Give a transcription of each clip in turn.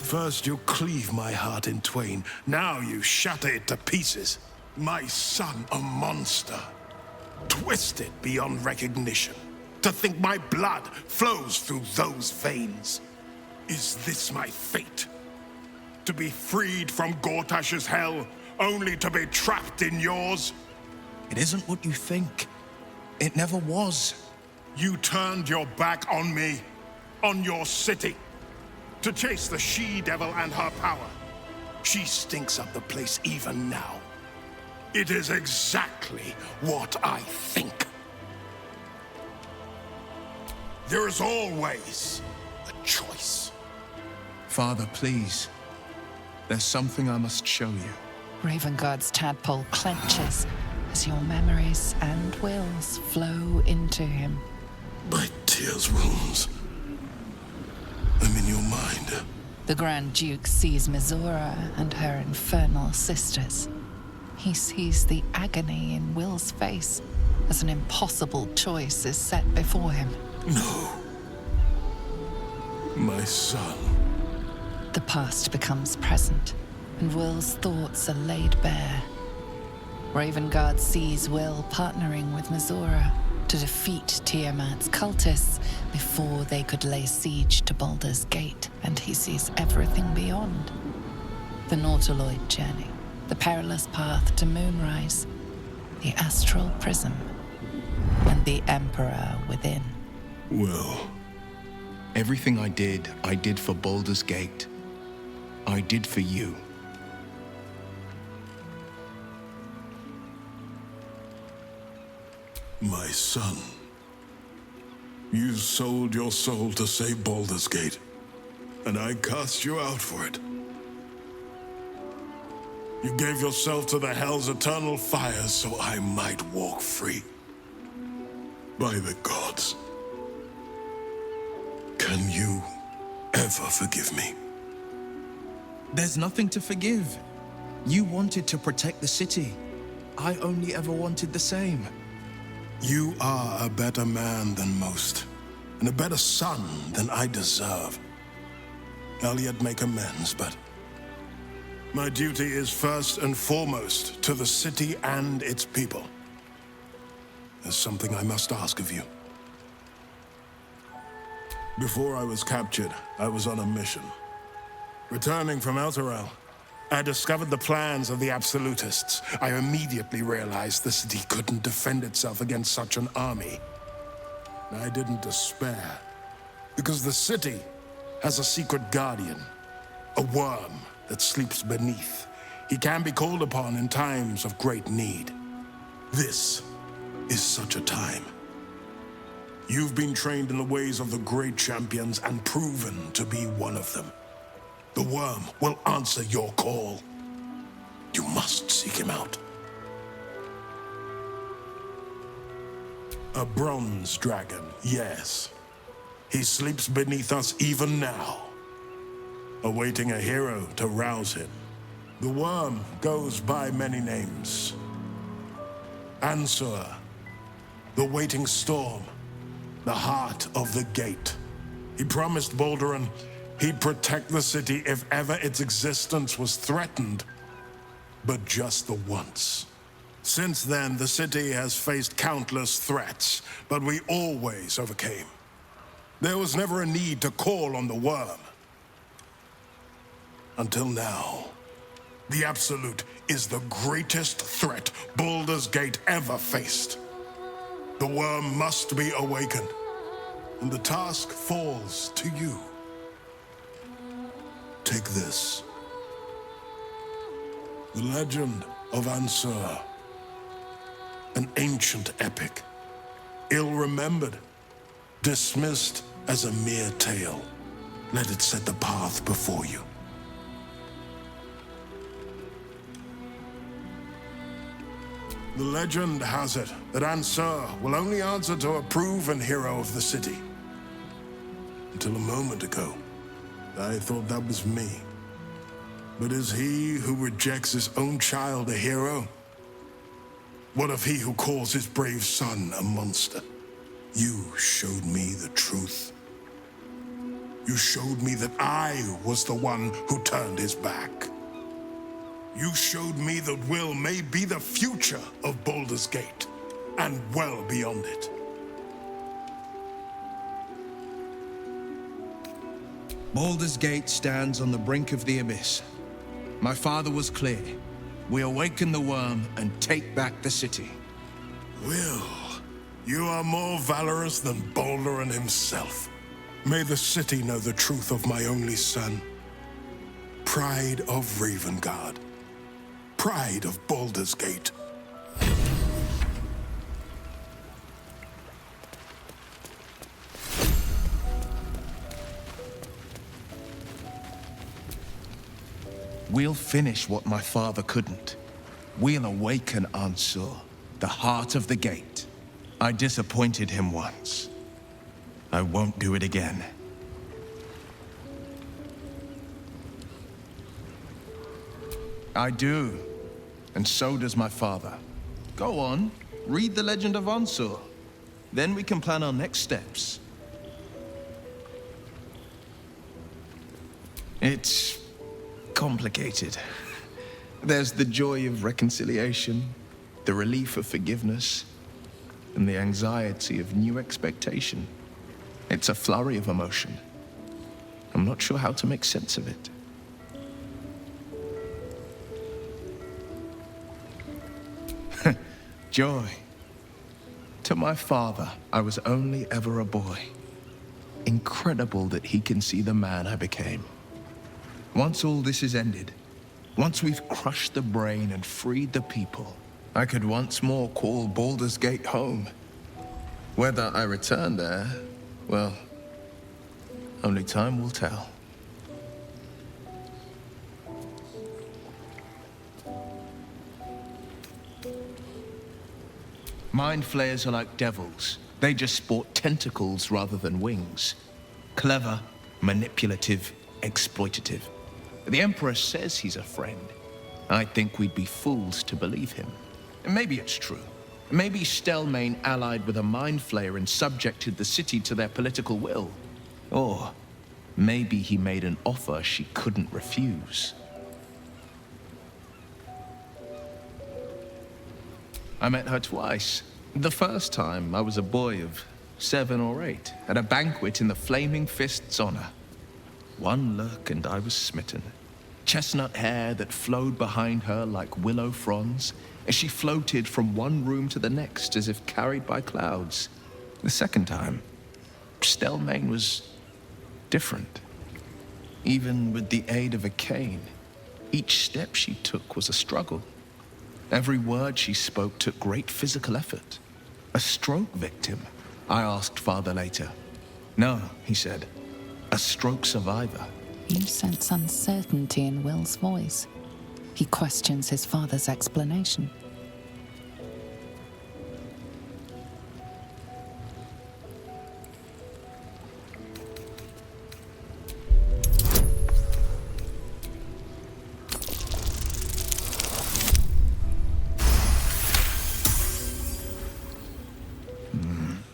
First you cleave my heart in twain, now you shatter it to pieces. My son a monster, twisted beyond recognition. To think my blood flows through those veins. Is this my fate? To be freed from Gortash's hell, only to be trapped in yours? It isn't what you think. It never was. You turned your back on me, on your city, to chase the she-devil and her power. She stinks up the place even now. It is exactly what I think. There is always a choice. Father, please. There's something I must show you. Ravengard's tadpole clenches as your memories and wills flow into him. My tears wounds. I'm in your mind. The Grand Duke sees Mizora and her infernal sisters. He sees the agony in Will's face as an impossible choice is set before him. No. My son. The past becomes present, and Will's thoughts are laid bare. Ravengard sees Will partnering with Mizora to defeat Tiamat's cultists before they could lay siege to Baldur's Gate, and he sees everything beyond. The Nautiloid journey, the perilous path to Moonrise, the astral prism, and the Emperor within. Well, everything I did for Baldur's Gate. I did for you. my son, you sold your soul to save Baldur's Gate, and I cast you out for it. You gave yourself to the Hell's eternal fires so I might walk free. By the gods, can you ever forgive me? There's nothing to forgive. You wanted to protect the city. I only ever wanted the same. You are a better man than most, and a better son than I deserve. I'll yet make amends, but my duty is first and foremost to the city and its people. There's something I must ask of you. Before I was captured, I was on a mission. Returning from Elturel, I discovered the plans of the Absolutists. I immediately realized the city couldn't defend itself against such an army. I didn't despair, because the city has a secret guardian, a worm that sleeps beneath. He can be called upon in times of great need. This is such a time. You've been trained in the ways of the great champions and proven to be one of them. The worm will answer your call. You must seek him out. A bronze dragon, yes. He sleeps beneath us even now, awaiting a hero to rouse him. The worm goes by many names. Ansur, the waiting storm, the heart of the gate. He promised Baldur he'd protect the city if ever its existence was threatened, but just the once. Since then, the city has faced countless threats, but we always overcame. There was never a need to call on the worm. Until now, the Absolute is the greatest threat Baldur's Gate ever faced. The worm must be awakened, and the task falls to you. Take this. The legend of Ansur. An ancient epic. Ill-remembered. Dismissed as a mere tale. Let it set the path before you. The legend has it that Ansur will only answer to a proven hero of the city. Until a moment ago, I thought that was me. But is he who rejects his own child a hero? What of he who calls his brave son a monster? You showed me the truth. You showed me that I was the one who turned his back. You showed me that Will may be the future of Baldur's Gate, and well beyond it. Baldur's Gate stands on the brink of the abyss. My father was clear. We awaken the worm and take back the city. Will, you are more valorous than Baldur himself. May the city know the truth of my only son. Pride of Ravengard. Pride of Baldur's Gate. We'll finish what my father couldn't. We'll awaken Ansur, the heart of the gate. I disappointed him once. I won't do it again. I do, and so does my father. Go on, read the legend of Ansur. Then we can plan our next steps. It's complicated. There's the joy of reconciliation, the relief of forgiveness, and the anxiety of new expectation. It's a flurry of emotion. I'm not sure how to make sense of it. Joy. To my father, I was only ever a boy. Incredible that he can see the man I became. Once all this is ended, once we've crushed the brain and freed the people, I could once more call Baldur's Gate home. Whether I return there, well, only time will tell. Mind flayers are like devils. They just sport tentacles rather than wings. Clever, manipulative, exploitative. The Emperor says he's a friend. I think we'd be fools to believe him. Maybe it's true. Maybe Stelmane allied with a mind flayer and subjected the city to their political will. Or maybe he made an offer she couldn't refuse. I met her twice. The first time, I was a boy of 7 or 8, at a banquet in the Flaming Fist's honor. One look and I was smitten. Chestnut hair that flowed behind her like willow fronds, as she floated from one room to the next as if carried by clouds. The second time, Stelmane was different. Even with the aid of a cane, each step she took was a struggle. Every word she spoke took great physical effort. A stroke victim, I asked father later. No, he said, a stroke survivor. You sense uncertainty in Will's voice. He questions his father's explanation.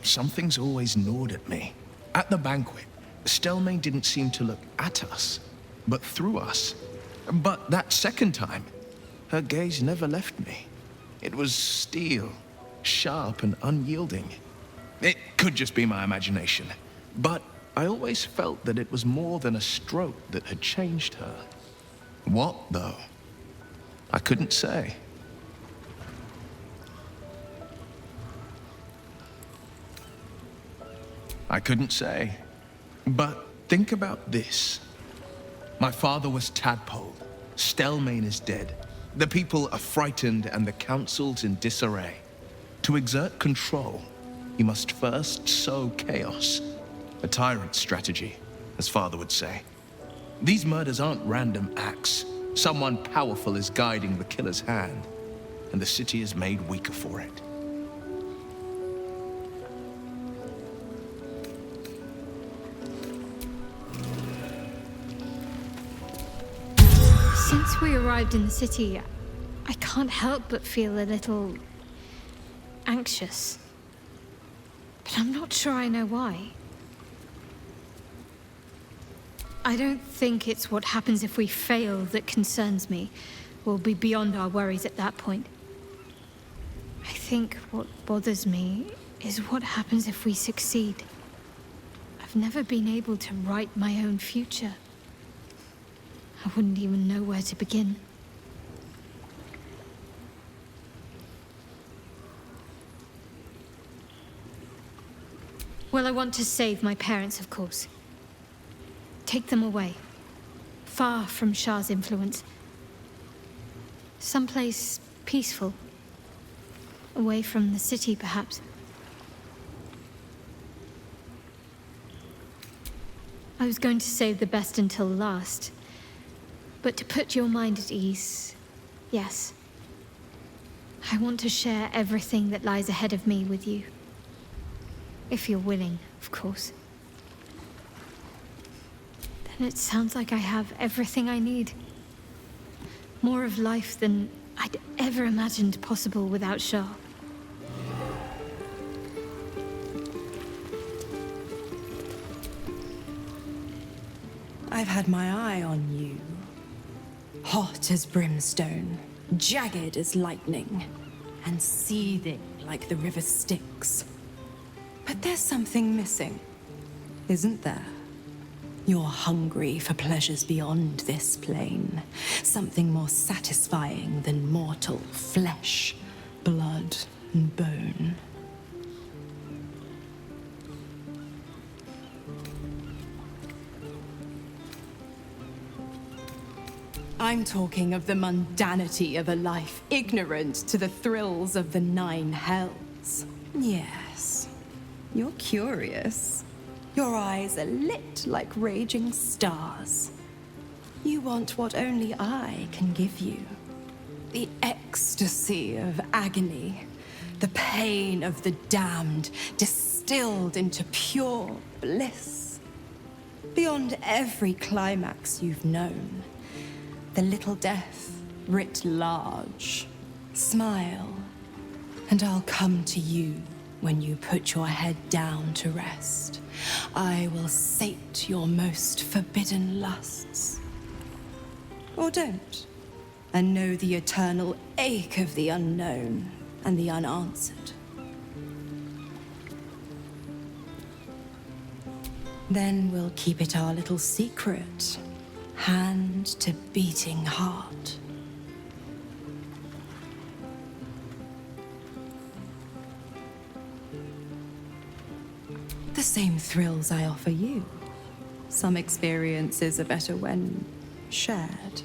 Something's always gnawed at me. At the banquet, Stelmane didn't seem to look at us, but through us. But that second time, her gaze never left me. It was steel, sharp and unyielding. It could just be my imagination, but I always felt that it was more than a stroke that had changed her. What, though? I couldn't say. I couldn't say. But think about this. My father was Tadpole. Stelmane is dead. The people are frightened and the council's in disarray. To exert control, you must first sow chaos. A tyrant's strategy, as father would say. These murders aren't random acts. Someone powerful is guiding the killer's hand, and the city is made weaker for it. Since we arrived in the city, I can't help but feel a little anxious. But I'm not sure I know why. I don't think it's what happens if we fail that concerns me. We'll be beyond our worries at that point. I think what bothers me is what happens if we succeed. I've never been able to write my own future. I wouldn't even know where to begin. Well, I want to save my parents, of course. Take them away. Far from Shah's influence. Someplace peaceful. Away from the city, perhaps. I was going to save the best until last. But to put your mind at ease, yes. I want to share everything that lies ahead of me with you. If you're willing, of course. Then it sounds like I have everything I need. More of life than I'd ever imagined possible without Shah. I've had my eye on you. Hot as brimstone, jagged as lightning, and seething like the river Styx. But there's something missing, isn't there? You're hungry for pleasures beyond this plane. Something more satisfying than mortal flesh, blood, and bone. I'm talking of the mundanity of a life ignorant to the thrills of the 9 hells. Yes, you're curious. Your eyes are lit like raging stars. You want what only I can give you. The ecstasy of agony, the pain of the damned, distilled into pure bliss. Beyond every climax you've known. The little death writ large. Smile, and I'll come to you when you put your head down to rest. I will sate your most forbidden lusts. Or don't, and know the eternal ache of the unknown and the unanswered. Then we'll keep it our little secret. Hand to beating heart. The same thrills I offer you. Some experiences are better when shared.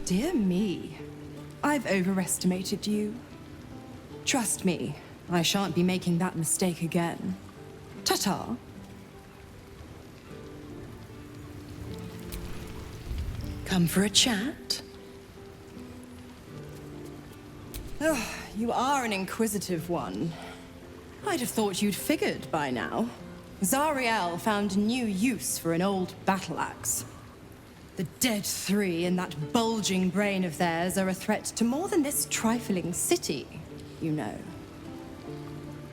Dear me, I've overestimated you. Trust me, I shan't be making that mistake again. Ta-ta. Come for a chat? Oh, you are an inquisitive one. I'd have thought you'd figured by now. Zariel found a new use for an old battle axe. The dead 3 in that bulging brain of theirs are a threat to more than this trifling city, you know.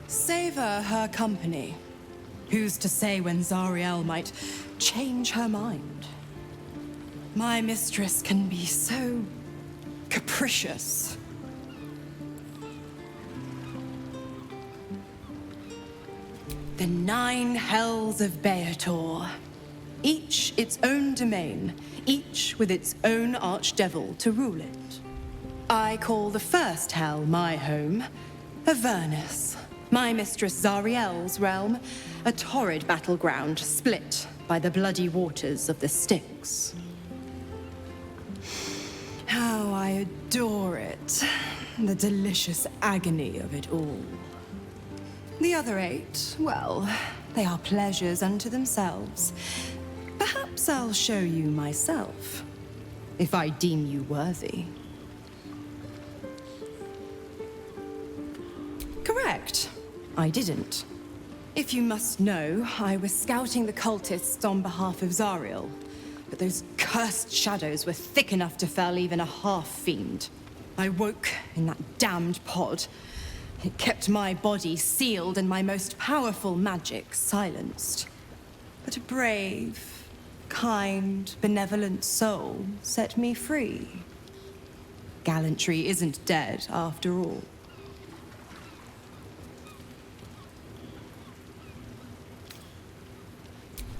Savor her company. Who's to say when Zariel might change her mind? My mistress can be so capricious. The 9 hells of Beator. Each its own domain, each with its own archdevil to rule it. I call the first hell my home, Avernus. My mistress Zariel's realm, a torrid battleground split by the bloody waters of the Styx. How I adore it. The delicious agony of it all. The other 8, well, they are pleasures unto themselves. Perhaps I'll show you myself, if I deem you worthy. Correct. I didn't. If you must know, I was scouting the cultists on behalf of Zariel. But those cursed shadows were thick enough to fell even a half-fiend. I woke in that damned pod. It kept my body sealed and my most powerful magic silenced. But a brave, kind, benevolent soul set me free. Gallantry isn't dead, after all.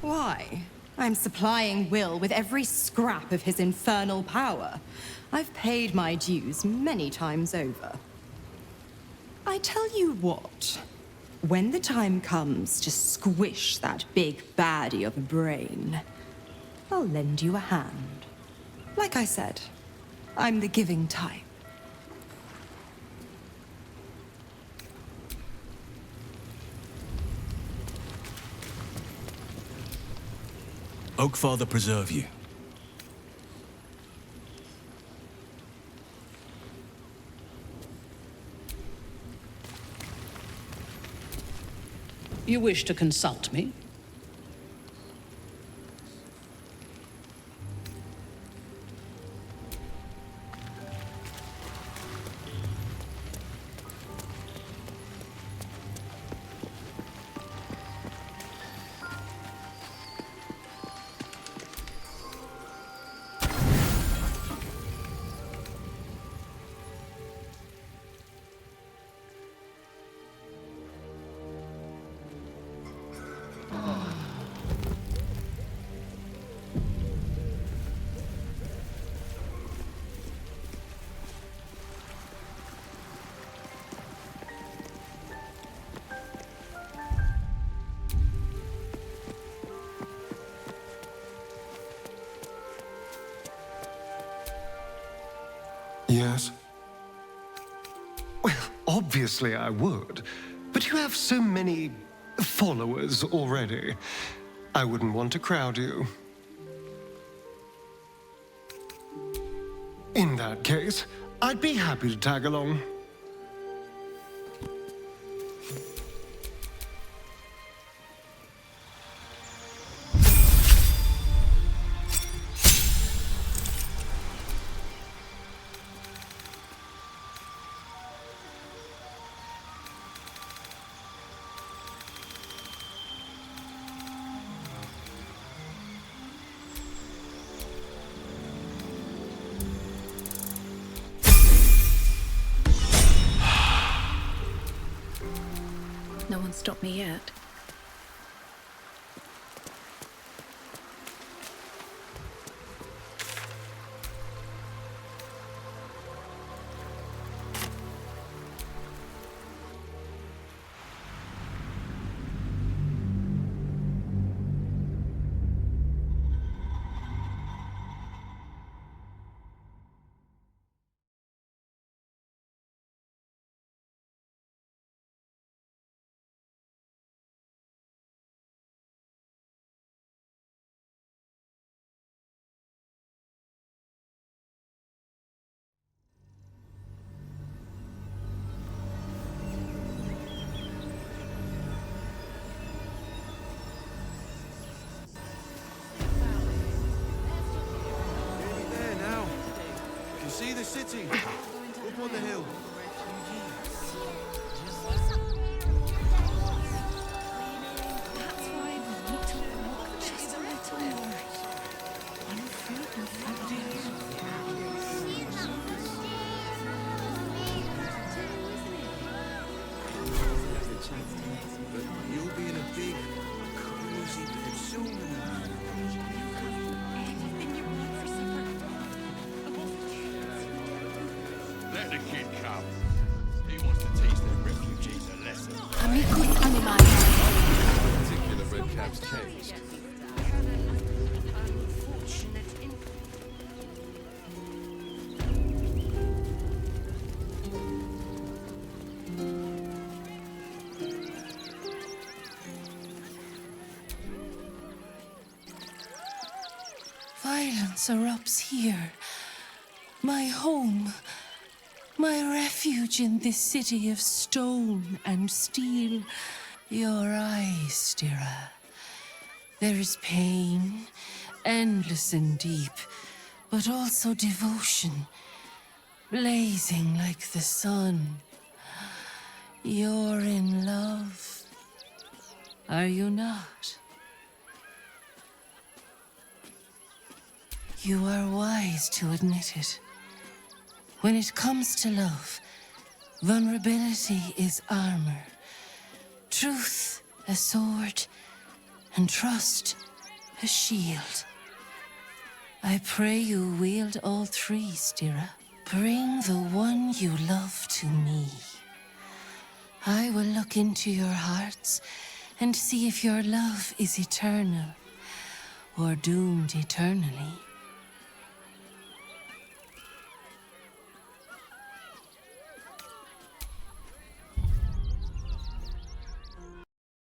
Why? I'm supplying Will with every scrap of his infernal power. I've paid my dues many times over. I tell you what, when the time comes to squish that big baddie of a brain, I'll lend you a hand. Like I said, I'm the giving type. Oakfather preserve you. You wish to consult me? Yes? Well, obviously I would. But you have so many followers already. I wouldn't want to crowd you. In that case, I'd be happy to tag along. No one stopped me yet. See the city, up on the hill. But you'll be in a big, cozy bed soon. Let the kid come. He wants to teach the refugees a lesson. Amicus animae. Particular red cap's caged. Violence erupts here. My home. My refuge in this city of stone and steel. Your eyes, Stira. There is pain, endless and deep, but also devotion, blazing like the sun. You're in love. Are you not? You are wise to admit it. When it comes to love, vulnerability is armor, truth a sword, and trust a shield. I pray you wield all three, Stira. Bring the one you love to me. I will look into your hearts and see if your love is eternal or doomed eternally.